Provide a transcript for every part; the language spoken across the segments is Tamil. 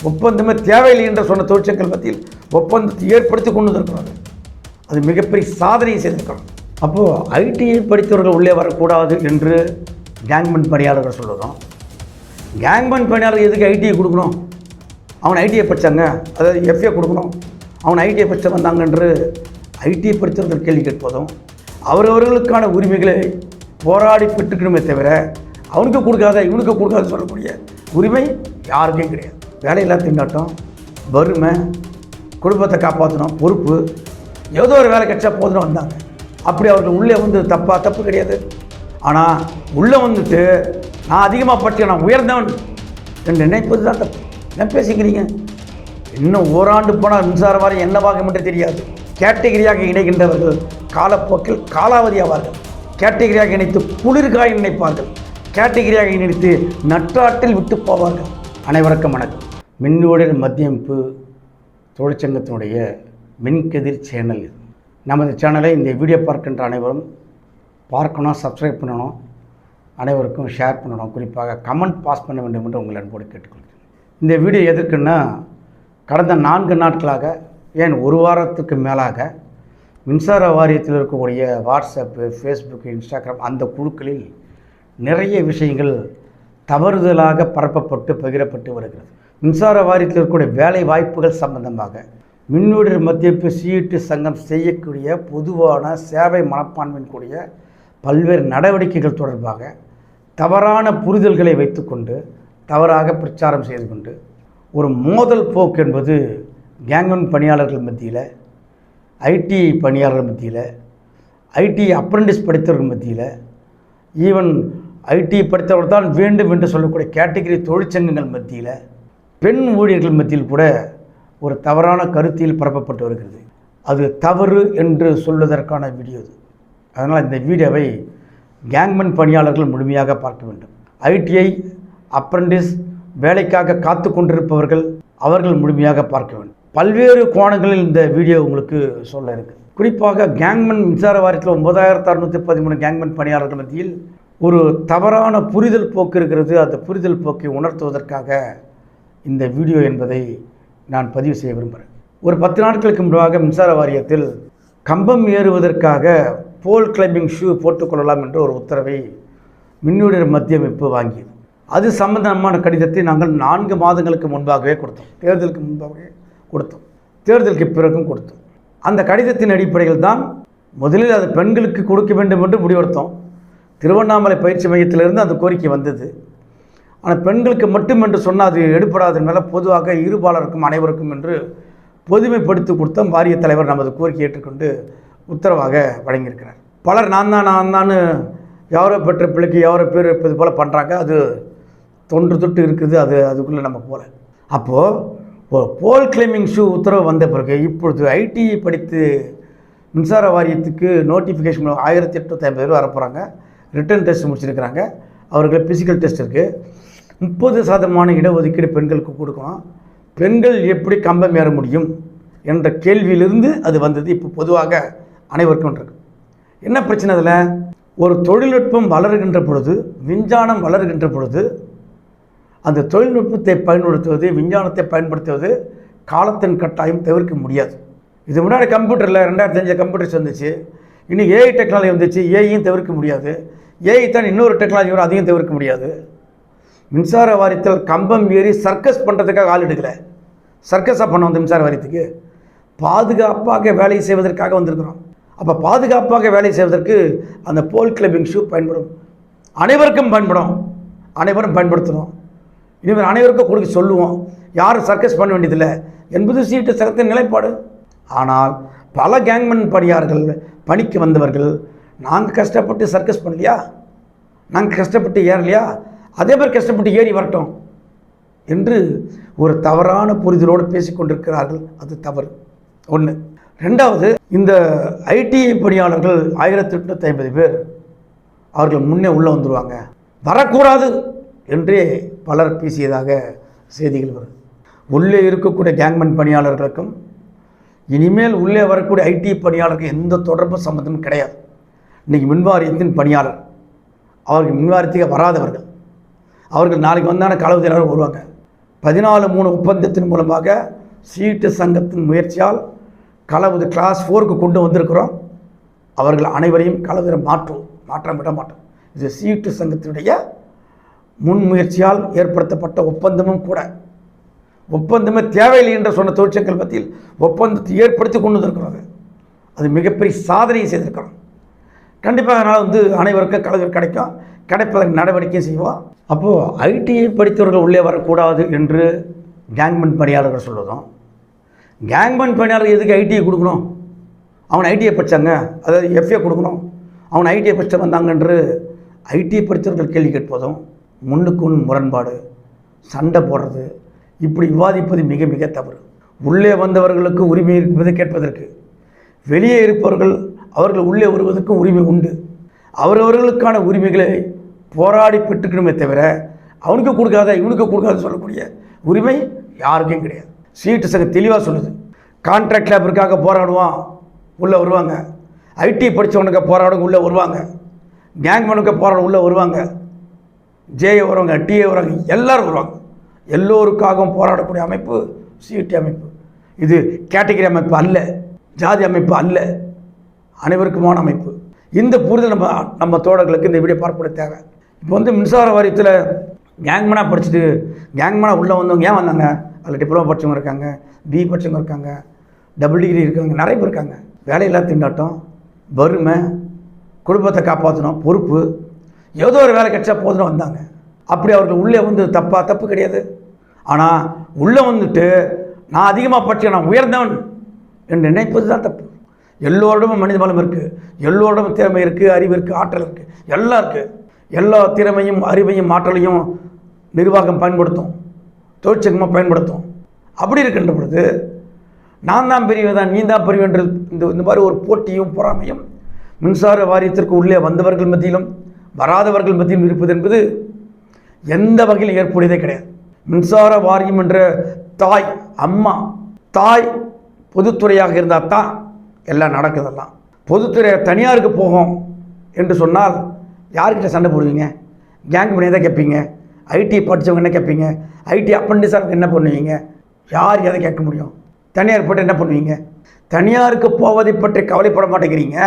ஒப்பந்தமே தேவையில்லை என்று சொன்ன தொழிற்சங்கங்கள் மத்தியில் ஒப்பந்தத்தை ஏற்படுத்தி கொண்டு வந்திருக்கிறாங்க. அது மிகப்பெரிய சாதனையை செய்திருக்கிறோம். அப்போது ஐடிஐ படித்தவர்கள் உள்ளே வரக்கூடாது என்று கேங்மேன் பணியாளர்கள் சொல்லுறோம். கேங்மேன் பணியாளர் எதுக்கு ஐடிஐ கொடுக்கணும்? அவன் ஐடிஐ படித்தாங்க, அதாவது எஃப்ஏ கொடுக்கணும், அவன் ஐடிஐ படித்த வந்தாங்க என்று ஐடிஐ படித்தவர்கள் கேள்வி கேட்பதும் அவரவர்களுக்கான உரிமைகளை போராடி பெற்றுக்கணுமே தவிர அவனுக்கு கொடுக்காத இவனுக்கு கொடுக்காத சொல்லக்கூடிய உரிமை யாருக்கும் கிடையாது. வேலையில்லா திண்டாட்டம், வறுமை, குடும்பத்தை காப்பாற்றணும், பொறுப்பு, ஏதோ ஒரு வேலை கிடைச்சா போதுன்னு வந்தாங்க. அப்படி அவர்கள் உள்ளே வந்து தப்பு கிடையாது. ஆனால் உள்ளே வந்துட்டு நான் அதிகமாக படித்தேன், நான் உயர்ந்தவன் என்று நினைப்பது தான் தப்பு. என்ன பேசிக்கிறீங்க? இன்னும் ஓராண்டு போனால் மின்சார வாரியம் என்னவாக மட்டும் தெரியாது. கேட்டகிரியாக இணைகின்றவர்கள் காலப்போக்கில் காலாவதியாவார்கள். கேட்டகிரியாக இணைத்து குளிர்காய் நினைப்பார்கள். கேட்டகிரியாக இணைத்து நற்றாட்டில் விட்டு போவார்கள். அனைவருக்கும் வணக்கம். மின்னோடல் மத்தியமைப்பு தொழிற்சங்கத்தினுடைய மின்கதிர் சேனல் இது. நமது சேனலை இந்த வீடியோ பார்க்கின்ற அனைவரும் பார்க்கணும், சப்ஸ்கிரைப் பண்ணணும், அனைவருக்கும் ஷேர் பண்ணணும், குறிப்பாக கமெண்ட் பாஸ் பண்ண வேண்டும் என்று உங்கள் அன்போடு கேட்டுக்கொள்கிறேன். இந்த வீடியோ எதற்குன்னா, கடந்த 4 நாட்களாக, ஏன் ஒரு வாரத்துக்கு மேலாக மின்சார வாரியத்தில் இருக்கக்கூடிய வாட்ஸ்அப்பு, ஃபேஸ்புக்கு, இன்ஸ்டாகிராம் அந்த குழுக்களில் நிறைய விஷயங்கள் தவறுதலாக பரப்பப்பட்டு பகிரப்பட்டு வருகிறது. மின்சார வாரியத்தில் இருக்கக்கூடிய வேலை வாய்ப்புகள் சம்பந்தமாக மின்னோடல் மத்தியமைப்பு சிஇடி சங்கம் செய்யக்கூடிய பொதுவான சேவை மனப்பான்மையின் கூடிய பல்வேறு நடவடிக்கைகள் தொடர்பாக தவறான புரிதல்களை வைத்துக்கொண்டு தவறாக பிரச்சாரம் செய்து கொண்டு ஒரு மோதல் போக்கு என்பது கேங்மேன் பணியாளர்கள் மத்தியில், ஐடி பணியாளர்கள் மத்தியில், ஐடி அப்ரெண்டிஸ் படித்தவர்கள் மத்தியில், ஈவன் ஐடி படித்தவர்கள் தான் வேண்டும் என்று சொல்லக்கூடிய கேட்டகிரி தொழிற்சங்கங்கள் மத்தியில், பெண் ஊழியர்கள் மத்தியில் கூட ஒரு தவறான கருத்தியில் பரப்பப்பட்டு வருகிறது. அது தவறு என்று சொல்வதற்கான வீடியோ இது. அதனால் இந்த வீடியோவை கேங்மேன் பணியாளர்கள் முழுமையாக பார்க்க வேண்டும். ஐடிஐ அப்ரெண்டிஸ் வேலைக்காக காத்து கொண்டிருப்பவர்கள் அவர்கள் முழுமையாக பார்க்க வேண்டும். பல்வேறு கோணங்களில் இந்த வீடியோ உங்களுக்கு சொல்ல இருக்குது. குறிப்பாக கேங்மேன் மின்சார வாரியத்தில் 9613 கேங்மேன் பணியாளர்கள் மத்தியில் ஒரு தவறான புரிதல் போக்கு இருக்கிறது. அந்த புரிதல் போக்கை உணர்த்துவதற்காக இந்த வீடியோ என்பதை நான் பதிவு செய்ய விரும்புகிறேன். ஒரு 10 நாட்களுக்கு முன்பாக மின்சார வாரியத்தில் கம்பம் ஏறுவதற்காக போல் கிளைம்பிங் ஷூ போட்டுக்கொள்ளலாம் என்ற ஒரு உத்தரவை மின்னோடல் மத்தியமைப்பு வாங்கியது. அது சம்பந்தமான கடிதத்தை நாங்கள் 4 மாதங்களுக்கு முன்பாகவே கொடுத்தோம். தேர்தலுக்கு முன்பாகவே கொடுத்தோம், தேர்தலுக்கு பிறகும் கொடுத்தோம். அந்த கடிதத்தின் அடிப்படையில் தான் முதலில் அது பெண்களுக்கு கொடுக்க வேண்டும் என்று முடிவெடுத்தோம். திருவண்ணாமலை பயிற்சி மையத்திலிருந்து அந்த கோரிக்கை வந்தது. ஆனால் பெண்களுக்கு மட்டும் என்று சொன்னால் அது எடுப்படாத மேலே பொதுவாக இருபாலருக்கும் அனைவருக்கும் என்று பொதுமைப்படுத்தி கொடுத்தோம். வாரிய தலைவர் நமது கோரிக்கை ஏற்றுக்கொண்டு உத்தரவாக வழங்கியிருக்கிறார். பலர் நான் தான் யாரோ பெற்ற பிள்ளைக்கு யாரோ பேர் வைப்பது போல் பண்ணுறாங்க. அது தொன்று தொட்டு இருக்குது, அதுக்குள்ளே நம்ம போகல. அப்போது போல் கிளைம்பிங் ஷூ உத்தரவு வந்த பிறகு இப்பொழுது ஐடிஐ படித்து மின்சார வாரியத்துக்கு நோட்டிஃபிகேஷன் 1850 பேர் வரப்போகிறாங்க. Written test முடிச்சிருக்கிறாங்க. அவர்களுக்கு ஃபிசிக்கல் டெஸ்ட் இருக்குது. 30% இடஒதுக்கீடு பெண்களுக்கு கொடுக்கணும். பெண்கள் எப்படி கம்பம் ஏற முடியும் என்ற கேள்வியிலிருந்து அது வந்தது. இப்போ பொதுவாக அனைவருக்கும் இருக்கு. என்ன பிரச்சனை? அதில் ஒரு தொழில்நுட்பம் வளருகின்ற பொழுது, விஞ்ஞானம் வளருகின்ற பொழுது, அந்த தொழில்நுட்பத்தை பயன்படுத்துவது, விஞ்ஞானத்தை பயன்படுத்துவது காலத்தின் கட்டாயம் தவிர்க்க முடியாது. இது முன்னாடி கம்ப்யூட்டரில் 2005 கம்ப்யூட்டர்ஸ் வந்துச்சு. இன்னும் ஏஐ டெக்னாலஜி வந்துச்சு. ஏஐயும் தவிர்க்க முடியாது. ஏஐ தான் இன்னொரு டெக்னாலஜி வரும், அதையும் தவிர்க்க முடியாது. மின்சார வாரியத்தில் கம்பம் ஏறி சர்க்கஸ் பண்ணுறதுக்காக ஆள் எடுக்கலை. சர்க்கஸாக பண்ண வந்து மின்சார வாரியத்துக்கு பாதுகாப்பாக வேலை செய்வதற்காக வந்திருக்கிறோம். அப்போ பாதுகாப்பாக வேலை செய்வதற்கு அந்த போல் கிளப்பிங் ஷூ பயன்படும். அனைவருக்கும் பயன்படும், அனைவரும் பயன்படுத்தணும். இனிமேல் அனைவருக்கும் கொடுக்க சொல்லுவோம். யாரும் சர்க்கஸ் பண்ண வேண்டியதில்லை என்பது சிஇடி சங்கத்தின் நிலைப்பாடு. ஆனால் பல கேங்மேன் பணியாளர்கள் பணிக்கு வந்தவர்கள், நாங்கள் கஷ்டப்பட்டு சர்க்கஸ் பண்ணலையா, நாங்கள் கஷ்டப்பட்டு ஏறலையா, அதே மாதிரி கஷ்டப்பட்டு ஏறி வரட்டும் என்று ஒரு தவறான புரிதலோடு பேசிக்கொண்டிருக்கிறார்கள். அது தவறு. ஒன்று. ரெண்டாவது, இந்த ஐடிஐ பணியாளர்கள் 1850 பேர் அவர்கள் முன்னே உள்ளே வந்துடுவாங்க, வரக்கூடாது என்றே பலர் பேசியதாக செய்திகள் வருது. உள்ளே இருக்கக்கூடிய கேங்மேன் பணியாளர்களுக்கும் இனிமேல் உள்ளே வரக்கூடிய ஐடி பணியாளருக்கு எந்த தொடர்பு சம்பந்தமும் கிடையாது. இன்றைக்கி மின்வாரியத்தின் பணியாளர், அவர்கள் மின்வாரியத்துக்கு வராதவர்கள், அவர்கள் நாளைக்கு வந்தான களவு எல்லாரும் வருவாங்க. 14(3) ஒப்பந்தத்தின் மூலமாக சீட்டு சங்கத்தின் முயற்சியால் களவு கிளாஸ் 4க்கு கொண்டு வந்திருக்கிறோம். அவர்கள் அனைவரையும் களவிட மாற்றம் விட மாட்டோம். இது சீட்டு சங்கத்தினுடைய முன்முயற்சியால் ஏற்படுத்தப்பட்ட ஒப்பந்தமும் கூட. ஒப்பந்தமே தேவையில்லை என்று சொன்ன தொழிற்சங்கங்கள் மத்தியில் ஒப்பந்தத்தை ஏற்படுத்தி கொண்டு வந்திருக்கிறது. அது மிகப்பெரிய சாதனையை செய்திருக்கிறோம். கண்டிப்பாக அதனால் அனைவருக்கும் களவிட கிடைப்பதற்கு நடவடிக்கை செய்வோம். அப்போது ஐடிஐ படித்தவர்கள் உள்ளே வரக்கூடாது என்று கேங்மேன் பணியாளர்கள் சொல்லுறோம். கேங்மேன் பணியாளர்கள் எதுக்கு ஐடிஐ கொடுக்கணும்? அவன் ஐடிஐ படித்தாங்க, அதாவது எஃப்ஏ கொடுக்கணும், அவன் ஐடிஐ படித்து வந்தாங்க என்று ஐடிஐ படித்தவர்கள் கேள்வி கேட்பதும், முன்னுக்கு முன் முரண்பாடு, சண்டை போடுறது, இப்படி விவாதிப்பது மிக மிக தவறு. உள்ளே வந்தவர்களுக்கு உரிமை இருப்பதை கேட்பதற்கு, வெளியே இருப்பவர்கள் அவர்கள் உள்ளே வருவதற்கும் உரிமை உண்டு. அவரவர்களுக்கான உரிமைகளை போராடி பெற்றுக்கணுமே தவிர அவனுக்கு கொடுக்காத இவனுக்கு கொடுக்காத சொல்லக்கூடிய உரிமை யாருக்கும் கிடையாது. சீட்டு சங்கம் தெளிவாக சொல்லுது. கான்ட்ராக்ட் லேபருக்காக போராடுவான், உள்ளே வருவாங்க. ஐடி படித்தவனுக்கு போராடுங்க, உள்ளே வருவாங்க. கேங்மேனுக்கு போராட உள்ளே வருவாங்க. ஜேஏ வருவாங்க, டிஏ வருவாங்க, எல்லோரும் வருவாங்க. எல்லோருக்காகவும் போராடக்கூடிய அமைப்பு சிடி அமைப்பு. இது கேட்டகரி அமைப்பு அல்ல, ஜாதி அமைப்பு அல்ல, அனைவருக்குமான அமைப்பு. இந்த புரிதல் நம்ம தோழர்களுக்கு இந்த வீடியோ பார்க்கக்கூடிய தேவை. இப்போ மின்சார வாரியத்தில் கேங்மேனாக படிச்சுட்டு கேங்மேனாக உள்ளே வந்தவங்க ஏன் வந்தாங்க? அதில் டிப்ளமோ படித்தவங்க இருக்காங்க, பிஇ படித்தவங்க இருக்காங்க, டபுள் டிகிரி இருக்காங்க, நிறைய பேர் இருக்காங்க. வேலையில்லா திண்டாட்டம், வறுமை, குடும்பத்தை காப்பாற்றணும், பொறுப்பு, ஏதோ ஒரு வேலை கிடைச்சா போதுன்னு வந்தாங்க. அப்படி அவர்கள் உள்ளே தப்பு கிடையாது. ஆனால் உள்ளே வந்துட்டு நான் அதிகமாக படித்தேன், நான் உயர்ந்தவன் என்று நினைப்பது தான் தப்பு. எல்லோரிடமும் மனித பலம் இருக்குது, எல்லோரிடமும் திறமை இருக்குது, அறிவு இருக்குது, ஆற்றல் இருக்குது, எல்லாம் இருக்குது. எல்லா திறமையும் அறிவையும் ஆற்றலையும் நிர்வாகம் பயன்படுத்தும், தொழிற்சங்கமாக பயன்படுத்தும். அப்படி இருக்கின்ற பொழுது நான் தான் பெரியவன், நீ தான் பெரியவன் என்று இந்த மாதிரி ஒரு போட்டியும் பொறாமையும் மின்சார வாரியத்திற்கு உள்ளே வந்தவர்கள் மத்தியிலும் வராதவர்கள் மத்தியிலும் இருப்பது என்பது எந்த வகையில் ஏற்புடையதே கிடையாது. மின்சார வாரியம் என்ற தாய் பொதுத்துறையாக இருந்தால் தான் எல்லாம் நடக்குதெல்லாம். பொதுத்துறை தனியாருக்கு போகும் என்று சொன்னால் யார்கிட்ட சண்டை போடுவீங்க? கேங்மேன் எதை கேட்பீங்க? ஐடி படித்தவங்க என்ன கேட்பீங்க? ஐடி அப்ரண்டிஸாக என்ன பண்ணுவீங்க? யார் எதை கேட்க முடியும்? தனியார் போட்டு என்ன பண்ணுவீங்க? தனியாருக்கு போவதை பற்றி கவலைப்பட மாட்டேங்கிறீங்க.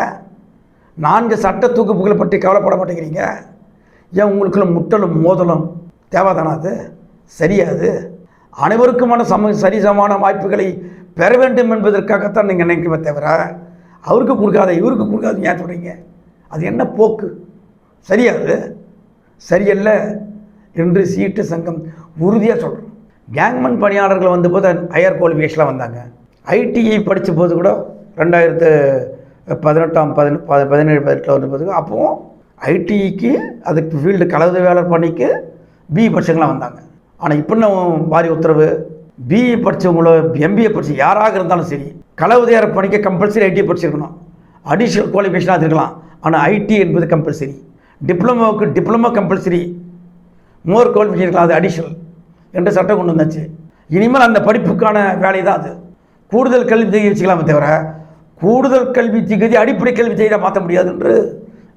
4 சட்ட தூக்குப்புகளை பற்றி கவலைப்பட மாட்டேங்கிறீங்க. ஏன் உங்களுக்குள்ள முட்டலும் மோதலும் தேவைதானா? அது சரியாது. அனைவருக்குமான சரிசமான வாய்ப்புகளை பெற வேண்டும் என்பதற்காகத்தான் நீங்கள் நினைக்கவே தவிர அவருக்கு கொடுக்காத இவருக்கு கொடுக்காது ஏன் சொல்கிறீங்க? அது என்ன போக்கு? சரியாது, சரியல்ல என்று சீட்டு சங்கம் உறுதியாக சொல்கிறோம். கேங்மேன் பணியாளர்கள் வந்தபோது ஹையர் குவாலிஃபிகேஷனில் வந்தாங்க. ஐடிஐ படித்த போது கூட 2017-18 வந்தபோது அப்போவும் ஐடிக்கு அதுக்கு ஃபீல்டு கலவுதவியாளர் பணிக்கு பிஇ படித்தவங்களாம் வந்தாங்க. ஆனால் இப்போ வாரிய உத்தரவு, பிஇ படித்தவங்களோ எம்பிஏ படித்த யாராக இருந்தாலும் சரி கலவுதவியாளர் பணிக்கு கம்பல்சரி ஐடி படிச்சிருக்கணும். அடிஷ்னல் குவாலிஃபிகேஷனாக அது இருக்கலாம், ஆனால் ஐடி என்பது கம்பல்சரி. டிப்ளமோவுக்கு டிப்ளமோ கம்பல்சரி, மோர் குவாலிஃபிகேஷன் இருக்கலாம், அது அடிஷ்னல் என்று சட்டம் கொண்டு வந்தாச்சு. இனிமேல் அந்த படிப்புக்கான வேலை தான் அது. கூடுதல் கல்வி தகுதி வச்சுக்கலாமே தவிர கூடுதல் கல்வி தகுதி அடிப்படை கல்வி தகுதியாக மாற்ற முடியாது என்று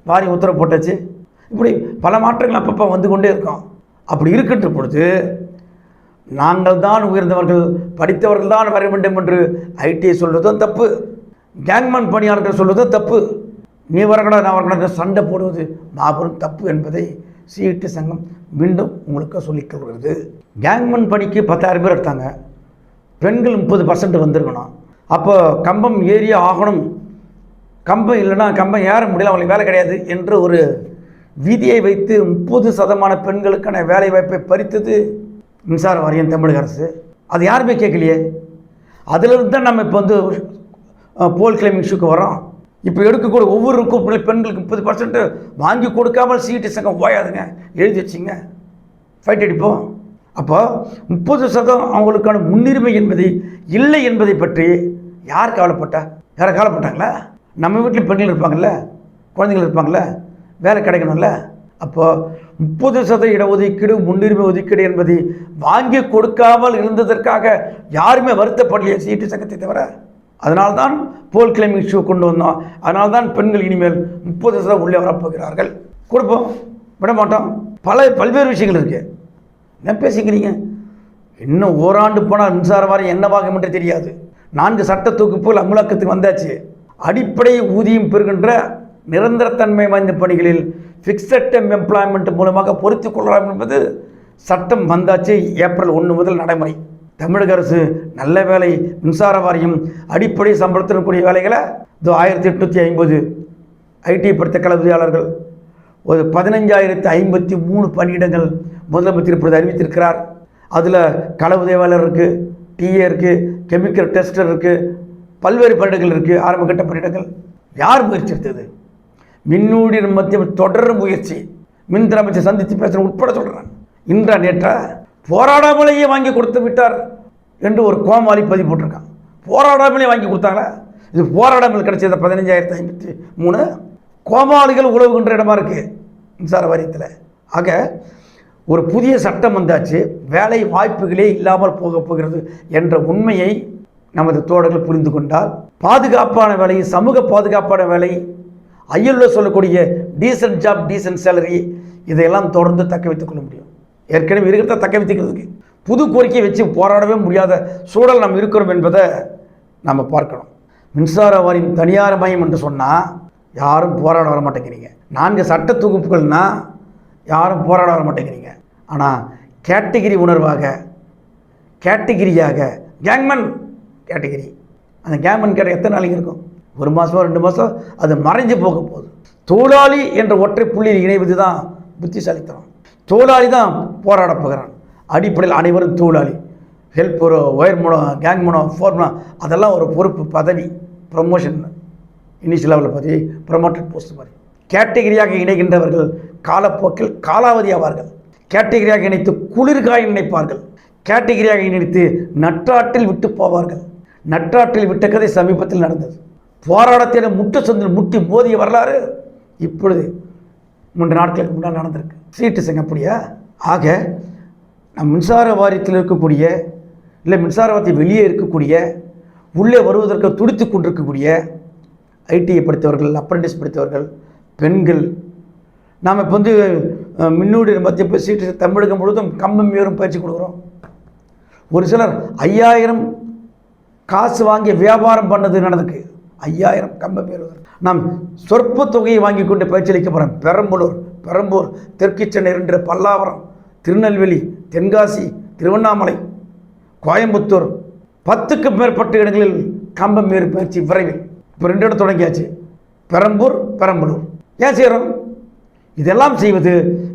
வாரியம் உத்தரவு போட்டாச்சு. இப்படி பல மாற்றங்கள் அப்பப்போ வந்து கொண்டே இருக்கோம். அப்படி இருக்கின்ற பொழுது நாங்கள் தான் உயர்ந்தவர்கள், படித்தவர்கள் தான் வர வேண்டும் என்று ஐடிஐ சொல்வதும் தப்பு, கேங்மேன் பணியாளர்கள் சொல்வதும் தப்பு. நீ வரக்கூடாது நான் வரக்கூடாது சண்டை போடுவது மாபெரும் தப்பு என்பதை சிஐடி சங்கம் மீண்டும் உங்களுக்கு சொல்லிக் கொள்கிறது. கேங்மேன் பணிக்கு 10,000 பேர் எடுத்தாங்க, பெண்கள் 30% வந்திருக்கணும். அப்போ கம்பம் ஏறியே ஆகணும், கம்பம் இல்லைன்னா கம்பம் ஏற முடியல, அவங்களுக்கு வேலை கிடையாது என்று ஒரு விதியை வைத்து 30% பெண்களுக்கான வேலை வாய்ப்பை பறித்தது மின்சார வாரியம், தமிழக அரசு. அது யாருமே கேட்கலையே. அதிலிருந்து தான் நம்ம இப்போ போல் கிளைமிங் இஷ்யூக்கு வரோம். இப்போ எடுக்கக்கூடிய ஒவ்வொருக்கும் பெண்களுக்கு 30% வாங்கி கொடுக்காமல் சிஐடி சங்கம் ஓயாதுங்க, எழுதி வச்சிங்க, ஃபைட் அடிப்போம். அப்போ 30% அவங்களுக்கான முன்னுரிமை என்பது இல்லை என்பதை பற்றி யார் கவலைப்பட்டா? யாரை கவலைப்பட்டாங்களா? நம்ம வீட்டில் பெண்கள் இருப்பாங்கள்ல, குழந்தைகள் இருப்பாங்கள்ல, வேலை கிடைக்கணும்ல. அப்போது 30% இடஒதுக்கீடு முன்னுரிமை ஒதுக்கீடு என்பதை வாங்கி கொடுக்காமல் இருந்ததற்காக யாருமே வருத்தப்படலையே சிஐடி சங்கத்தை தவிர. அதனால்தான் போல் கிளைமிங் இஷ்யூ கொண்டு வந்தோம். அதனால்தான் பெண்கள் இனிமேல் 30% உள்ளே வரப்போகிறார்கள். கொடுப்போம், விட மாட்டோம். பல்வேறு விஷயங்கள் இருக்குது. என்ன பேசிக்கிறீங்க? இன்னும் ஓராண்டு போனால் மின்சார வாரியம் என்னவாகும் என்று தெரியாது. 4 சட்ட தொகுப்புகள் அமலாக்கத்துக்கு வந்தாச்சு. அடிப்படை ஊதியம் பெறுகின்ற நிரந்தரத்தன்மை வாய்ந்த பணிகளில் ஃபிக்ஸட் டெர்ம் எம்ப்ளாய்மெண்ட் மூலமாக பொருத்திக் கொள்ளலாம் என்பது சட்டம் வந்தாச்சு. ஏப்ரல் 1 முதல் நடைமுறை. தமிழக அரசு நல்ல வேலை மின்சார வாரியம் அடிப்படை சம்பளத்துடன் கூடிய வேலைகளை 1850 ஐடி படித்த கள உதவியாளர்கள், ஒரு 15,053 பணியிடங்கள் முதலமைச்சர் இப்பொழுது அறிவித்திருக்கிறார். அதில் கள உதவியாளர் இருக்குது, டிஏ இருக்குது, கெமிக்கல் டெஸ்டர் இருக்குது, பல்வேறு பணியிடங்கள் இருக்குது. ஆரம்ப கட்ட பணியிடங்கள் யார் முயற்சி எடுத்தது? மின்னூடி மத்திய தொடர் முயற்சி. மின்துறை அமைச்சர் சந்தித்து பேசுகிற உட்பட சொல்கிறேன். இன்றா நேற்றா போராடாமலேயே வாங்கி கொடுத்து விட்டார் என்று ஒரு கோமாளி பதிவு போட்டிருக்கான். போராடாமலே வாங்கி கொடுத்தாங்களா? இது போராடாமல் கிடைச்சது 15,053. கோமாளிகள் உழவுகின்ற இடமா இருக்குது மின்சார வாரியத்தில். ஆக ஒரு புதிய சட்டம் வந்தாச்சு, வேலை வாய்ப்புகளே இல்லாமல் போகிறது என்ற உண்மையை நமது தோழர்கள் புரிந்து கொண்டால் பாதுகாப்பான வேலை, சமூக பாதுகாப்பான வேலை, ஐஎல்ஓ சொல்லக்கூடிய டீசன்ட் ஜாப், டீசன்ட் சேலரி, இதையெல்லாம் தொடர்ந்து தக்க வைத்துக் கொள்ள முடியும். ஏற்கனவே இருக்கிறத தக்க வைத்துக்கிறதுக்கு புது கோரிக்கையை வச்சு போராடவே முடியாத சூழல் நாம் இருக்கிறோம் என்பதை நம்ம பார்க்கணும். மின்சார வாரியம் தனியார் மயம் என்று சொன்னால் யாரும் போராட வர மாட்டேங்கிறீங்க. 4 சட்ட தொகுப்புகள்னால் யாரும் போராட வர மாட்டேங்கிறீங்க. ஆனால் கேட்டகிரி உணர்வாக, கேட்டகிரியாக, கேங்மன் கேட்டகிரி, அந்த கேங்மன் கேட்ட எத்தனை நாளைக்கு இருக்கும்? 1 மாதமோ 2 மாதம் அது மறைஞ்சு போக போகுது. தொழிலாளி என்ற ஒற்றை புள்ளியில் இணைவது தான் புத்திசாலித்தனம். தொழிலாளி தான் போராட போகிறான். அடிப்படையில் அனைவரும் தொழிலாளி. ஹெல்ப்பரோ, ஒயர் மூலம், கேங் மூலம், ஃபோர்மூலம், அதெல்லாம் ஒரு பொறுப்பு, பதவி, ப்ரமோஷன், இனிஷியல் லெவலில் பதவி, ப்ரமோட்டட் போஸ்ட் மாதிரி. கேட்டகிரியாக இணைகின்றவர்கள் காலப்போக்கில் காலாவதி ஆவார்கள். கேட்டகிரியாக இணைத்து குளிர்காய நினைப்பார்கள். கேட்டகிரியாக இணைத்து நற்றாற்றில் விட்டு போவார்கள். நற்றாற்றில் விட்ட கதை சமீபத்தில் நடந்தது. போராட்டத்தில் முட்டு சந்தில் முட்டி மோதிய வரலாறு இப்பொழுது 3 நாட்களுக்கு முன்னால் நடந்திருக்கு. சீட்டு அப்படியா? ஆக நம் மின்சார வாரியத்தில் இருக்கக்கூடிய, இல்லை மின்சார வாரியத்தை வெளியே இருக்கக்கூடிய, உள்ளே வருவதற்கு துடித்து கொண்டிருக்கக்கூடிய ஐடிஐ படித்தவர்கள், அப்ரெண்டிஸ் படித்தவர்கள், பெண்கள், நாம் இப்போ மின்னூடி மத்திய சீட்டு தமிழகம் முழுவதும் கம்பம் ஏறும் பயிற்சி கொடுக்குறோம். ஒரு சிலர் 5,000 காசு வாங்கி வியாபாரம் பண்ணது நடந்துக்கு. 5,000 கம்பம் ஏறுவது. நாம் சொற்ப தொகையை வாங்கி கொண்டு பயிற்சி அளிக்க போகிறோம். பெரம்பூர், தெற்கு சென்னை 2, பல்லாவரம், திருநெல்வேலி, தென்காசி, திருவண்ணாமலை, கோயம்புத்தூர், 10க்கும் மேற்பட்ட இடங்களில் கம்பம் ஏறு பயிற்சி விரைவில். இப்போ 2 இடம் தொடங்கியாச்சு. பெரம்பலூர். ஏன் செய்கிறோம்? இதெல்லாம் செய்வது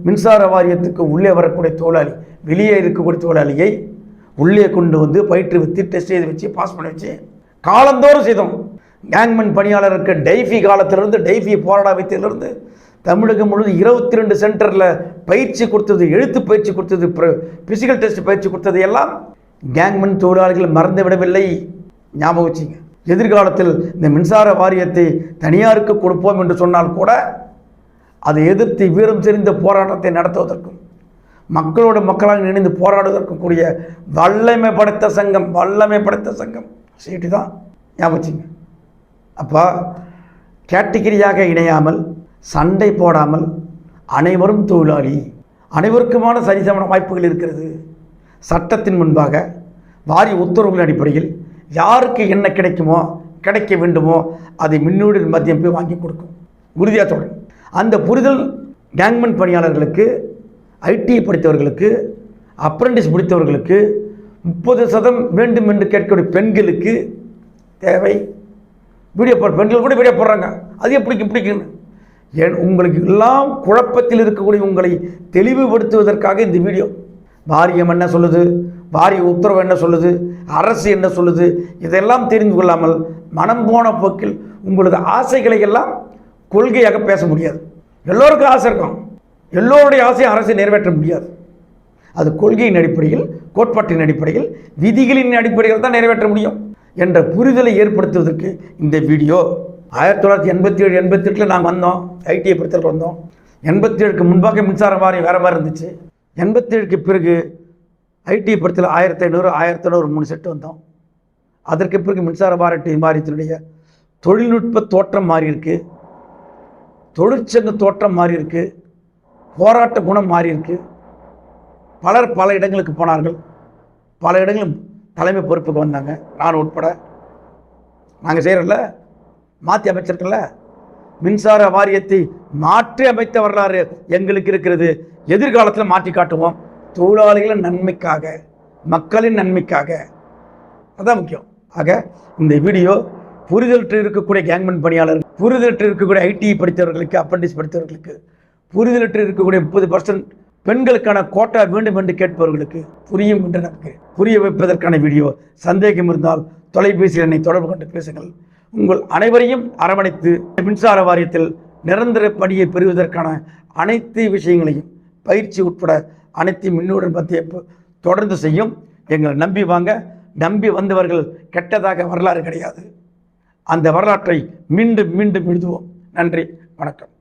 மின்சார வாரியத்துக்கு உள்ளே வரக்கூடிய தொழிலாளி, வெளியே இருக்கக்கூடிய தொழிலாளியை உள்ளே கொண்டு வந்து பயிற்றுவித்து டெஸ்ட் செய்து வச்சு பாஸ் பண்ணி வச்சு காலந்தோறும் செய்தோம். கேங்மன் பணியாளருக்கு டைஃபி காலத்திலிருந்து, டைஃபி போராட வைத்ததிலிருந்து தமிழகம் முழுவதும் 22 சென்டரில் பயிற்சி கொடுத்தது, எழுத்து பயிற்சி கொடுத்தது, பிசிக்கல் டெஸ்ட் பயிற்சி கொடுத்தது எல்லாம் கேங்மன் தொழிலாளிகள் மறந்து விடவில்லை. ஞாபகம் வச்சுங்க. எதிர்காலத்தில் இந்த மின்சார வாரியத்தை தனியாருக்கு கொடுப்போம் என்று சொன்னால் கூட அதை எதிர்த்து வீரம் செறிந்த போராட்டத்தை நடத்துவதற்கும் மக்களோடு மக்களாக இணைந்து போராடுவதற்கும் கூடிய வல்லமை படைத்த சங்கம் சீட்டு தான். ஞாபகம் வச்சுங்க. அப்போ கேட்டகிரியாக இணையாமல், சண்டை போடாமல், அனைவரும் தொழிலாளி, அனைவருக்குமான சரிசமன வாய்ப்புகள் இருக்கிறது. சட்டத்தின் முன்பாக வாரிய உத்தரவுகளின் அடிப்படையில் யாருக்கு என்ன கிடைக்குமோ, கிடைக்க வேண்டுமோ அதை மின்னூடி மத்தியம் போய் வாங்கி கொடுக்கும். உறுதியாக சொல்கிறேன். அந்த புரிதல் கேங்மன் பணியாளர்களுக்கு, ஐடி படித்தவர்களுக்கு, அப்ரெண்டிஸ் முடித்தவர்களுக்கு, 30% வேண்டும் என்று கேட்கக்கூடிய பெண்களுக்கு தேவை. பெண்கள் கூட வீடியோ போடுறாங்க. அது எப்படி பிடிக்குன்னு உங்களுக்கு எல்லாம் குழப்பத்தில் இருக்கக்கூடிய உங்களை தெளிவுபடுத்துவதற்காக இந்த வீடியோ. வாரியம் என்ன சொல்லுது, வாரிய உத்தரவு என்ன சொல்லுது, அரசு என்ன சொல்லுது, இதெல்லாம் தெரிந்து கொள்ளாமல் மனம் போன போக்கில் உங்களது ஆசைகளை எல்லாம் கொள்கையாக பேச முடியாது. எல்லோருக்கும் ஆசை இருக்கும். எல்லோருடைய ஆசையை அரசை நிறைவேற்ற முடியாது. அது கொள்கையின் அடிப்படையில், கோட்பாட்டின் அடிப்படையில், விதிகளின் அடிப்படையில் தான் நிறைவேற்ற முடியும் என்ற புரிதலை ஏற்படுத்துவதற்கு இந்த வீடியோ. 1987, 88 நாங்கள் வந்தோம். ஐடிஐ படித்தவர்கள் வந்தோம். 87க்கு முன்பாக மின்சார வாரியம் வேறு மாதிரி இருந்துச்சு. 87க்கு பிறகு ஐடிஐ படித்தல் 1500, 1500 3 செட்டு வந்தோம். அதற்கு பிறகு மின்சார வாரியத்தினுடைய தொழில்நுட்ப தோற்றம் மாறி இருக்கு, தொழிற்சங்க தோற்றம் மாறி இருக்கு, போராட்ட குணம் மாறி இருக்கு. பலர் பல இடங்களுக்கு போனார்கள். பல இடங்களும் தலைமை பொறுப்புக்கு வந்தாங்க. நான் உட்பட நாங்கள் செய்கிறோம்ல, மாற்றி அமைச்சிருக்கல. மின்சார வாரியத்தை மாற்றி அமைத்த வரலாறு எங்களுக்கு இருக்கிறது. எதிர்காலத்தில் மாற்றி காட்டுவோம். தொழிலாளிகளின் நன்மைக்காக, மக்களின் நன்மைக்காக, அதுதான் முக்கியம். ஆக இந்த வீடியோ புரிதலற்று இருக்கக்கூடிய கேங்மென் பணியாளர்கள், புரிதலற்று இருக்கக்கூடிய ஐடி படித்தவர்களுக்கு, அப்ரண்டிஸ் படித்தவர்களுக்கு, புரிதலற்று இருக்கக்கூடிய 30% பெண்களுக்கான கோட்டா வேண்டும் என்று கேட்பவர்களுக்கு புரியும் என்று நமக்கு புரிய வைப்பதற்கான வீடியோ. சந்தேகம் இருந்தால் தொலைபேசியில் என்னை தொடர்பு கொண்டு பேசுங்கள். உங்கள் அனைவரையும் அரவணைத்து மின்சார வாரியத்தில் நிரந்தர பணியை பெறுவதற்கான அனைத்து விஷயங்களையும், பயிற்சி உட்பட அனைத்தையும் மின்னுடன் பற்றிய தொடர்ந்து செய்யும். எங்களை நம்பி வாங்க. நம்பி வந்தவர்கள் கெட்டதாக வரலாறு கிடையாது. அந்த வரலாற்றை மீண்டும் மீண்டும் எழுதுவோம். நன்றி, வணக்கம்.